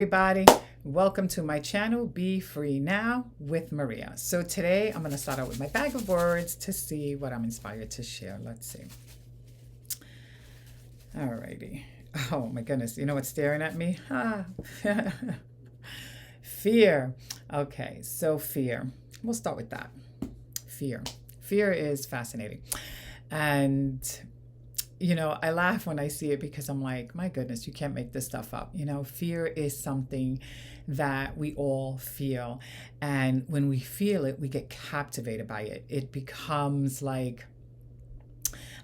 Everybody, welcome to my channel, Be Free Now with Maria. So today I'm going to start out with my bag of words to see what I'm inspired to share. Let's see. Alrighty. Oh my goodness. You know what's staring at me? Fear. Okay, so fear. We'll start with that. Fear. Fear is fascinating. And I laugh when I see it because I'm like, my goodness, you can't make this stuff up. Fear is something that we all feel. And when we feel it, we get captivated by it. It becomes like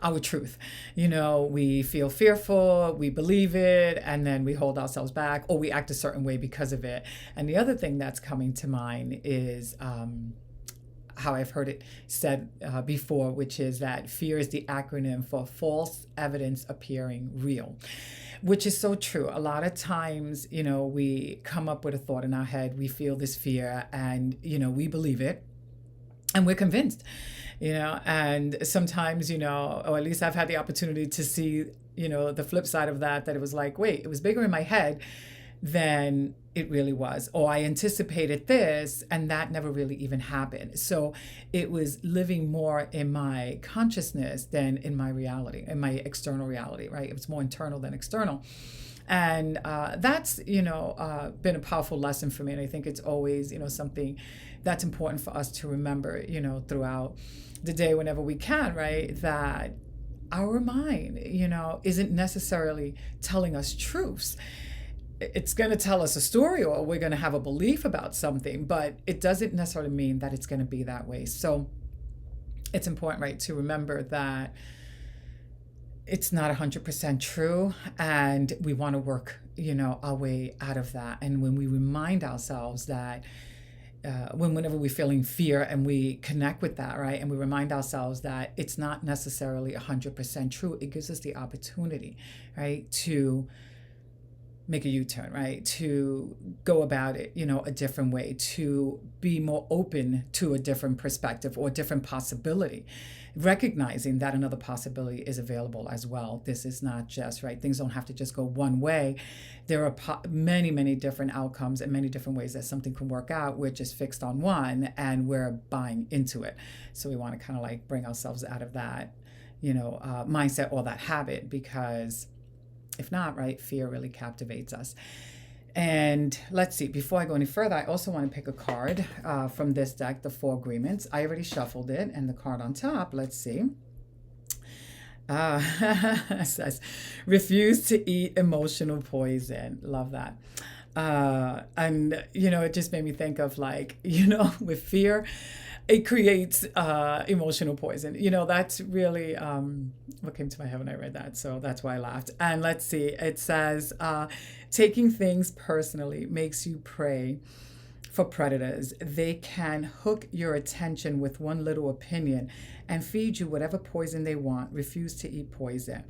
our truth. We feel fearful, we believe it, and then we hold ourselves back or we act a certain way because of it. And the other thing that's coming to mind is, how I've heard it said before, which is that fear is the acronym for false evidence appearing real, which is so true. A lot of times, we come up with a thought in our head, we feel this fear and, we believe it and we're convinced, and sometimes, or at least I've had the opportunity to see, the flip side of that it was like, wait, it was bigger in my head than it really was, or I anticipated this and that never really even happened. So it was living more in my consciousness than in my reality, in my external reality, right? It was more internal than external. And that's, been a powerful lesson for me. And I think it's always, something that's important for us to remember, throughout the day whenever we can, right? That our mind, isn't necessarily telling us truths. It's going to tell us a story or we're going to have a belief about something, but it doesn't necessarily mean that it's going to be that way. So it's important, right, to remember that it's not 100% true and we want to work, our way out of that. And when we remind ourselves that whenever we're feeling fear and we connect with that, right, and we remind ourselves that it's not necessarily 100% true, it gives us the opportunity, right, to make a U-turn, right? To go about it, a different way, to be more open to a different perspective or a different possibility, recognizing that another possibility is available as well. This is not just, right? Things don't have to just go one way. There are many, many different outcomes and many different ways that something can work out. We're just fixed on one and we're buying into it. So we want to kind of like bring ourselves out of that, mindset or that habit, because if not, right, fear really captivates us. And let's see, before I go any further, I also want to pick a card from this deck, the Four Agreements. I already shuffled it, and the card on top, let's see. Says, refuse to eat emotional poison. Love that. And, it just made me think of like, with fear, it creates emotional poison. That's really what came to my head when I read that. So that's why I laughed. And let's see, it says, taking things personally makes you prey for predators. They can hook your attention with one little opinion and feed you whatever poison they want. Refuse to eat poison.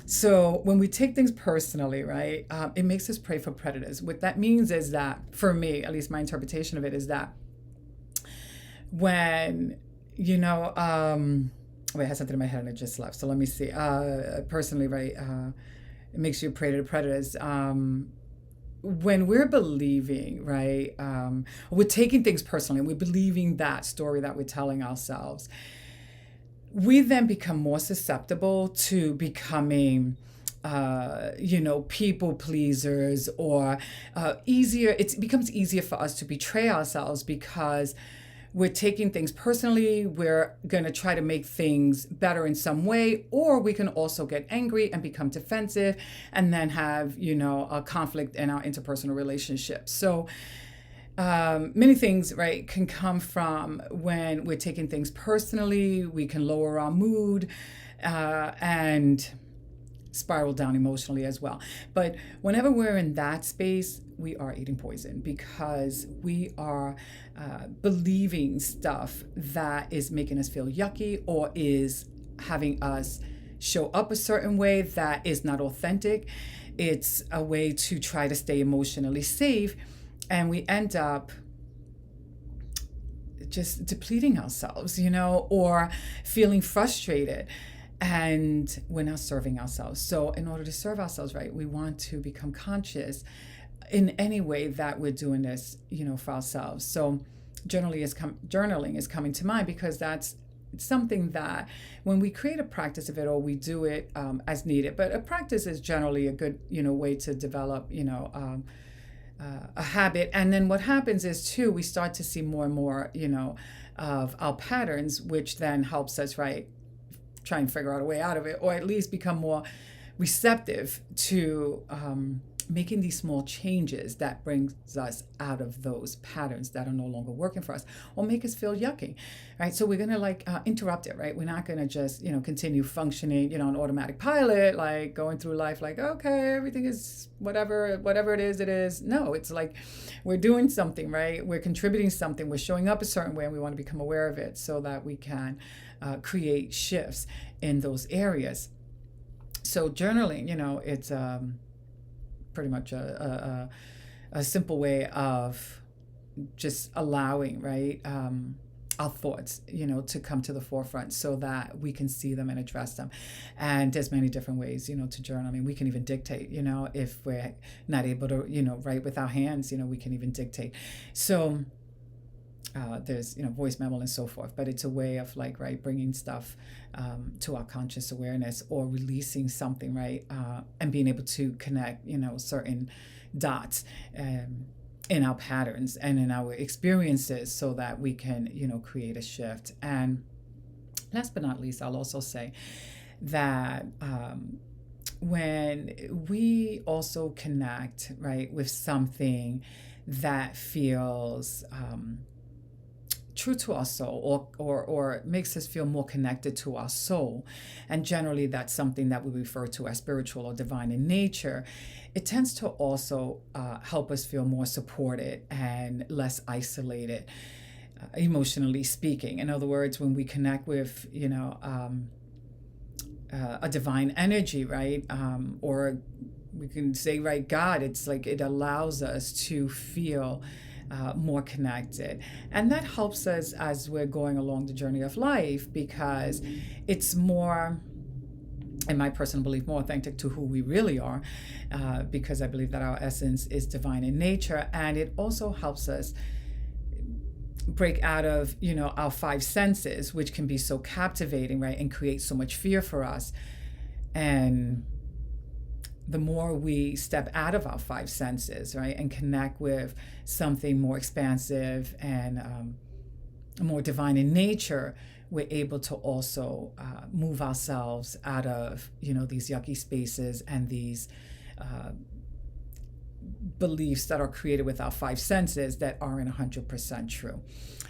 So when we take things personally, right, it makes us prey for predators. What that means is that, for me, at least my interpretation of it is that when, wait, I had something in my head and it just left. So let me see. Personally, right, it makes you prey to predators. When we're believing, right, we're taking things personally and we're believing that story that we're telling ourselves, we then become more susceptible to becoming people pleasers, or it becomes easier for us to betray ourselves because we're taking things personally. We're going to try to make things better in some way, or we can also get angry and become defensive and then have, a conflict in our interpersonal relationships. So many things, right, can come from when we're taking things personally. We can lower our mood and spiral down emotionally as well. But whenever we're in that space, we are eating poison because we are believing stuff that is making us feel yucky or is having us show up a certain way that is not authentic. It's a way to try to stay emotionally safe, and we end up just depleting ourselves, or feeling frustrated. And we're not serving ourselves. So in order to serve ourselves right, we want to become conscious in any way that we're doing this, for ourselves. So journaling is coming to mind because that's something that when we create a practice of it, or we do it as needed, but a practice is generally a good, way to develop, a habit. And then what happens is too, we start to see more and more, of our patterns, which then helps us, right, try and figure out a way out of it, or at least become more receptive to making these small changes that brings us out of those patterns that are no longer working for us, or make us feel yucky, right? So we're gonna interrupt it, right? We're not gonna just continue functioning on automatic pilot, like going through life like, okay, everything is whatever it is. No, it's like we're doing something, right? We're contributing something, we're showing up a certain way, and we want to become aware of it so that we can create shifts in those areas. So journaling, it's pretty much a simple way of just allowing, right, our thoughts, to come to the forefront so that we can see them and address them. And there's many different ways, to journal. I mean, we can even dictate, if we're not able to, write with our hands, we can even dictate. So there's voice memo and so forth, but it's a way of bringing stuff to our conscious awareness, or releasing something, right, and being able to connect certain dots in our patterns and in our experiences so that we can create a shift. And last but not least, I'll also say that when we also connect, right, with something that feels true to our soul, or makes us feel more connected to our soul, and generally that's something that we refer to as spiritual or divine in nature, it tends to also help us feel more supported and less isolated, emotionally speaking. In other words, when we connect with a divine energy, right, or we can say, right, God, it's like it allows us to feel more connected. And that helps us as we're going along the journey of life, because it's more, in my personal belief, more authentic to who we really are, because I believe that our essence is divine in nature. And it also helps us break out of, our five senses, which can be so captivating, right, and create so much fear for us. And the more we step out of our five senses, right, and connect with something more expansive and more divine in nature, we're able to also move ourselves out of, these yucky spaces and these beliefs that are created with our five senses that aren't 100% true.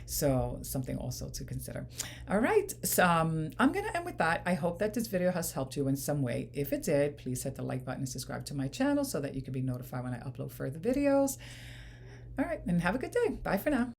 So something also to consider. All right, so I'm going to end with that. I hope that this video has helped you in some way. If it did, please hit the like button and subscribe to my channel so that you can be notified when I upload further videos. All right, and have a good day. Bye for now.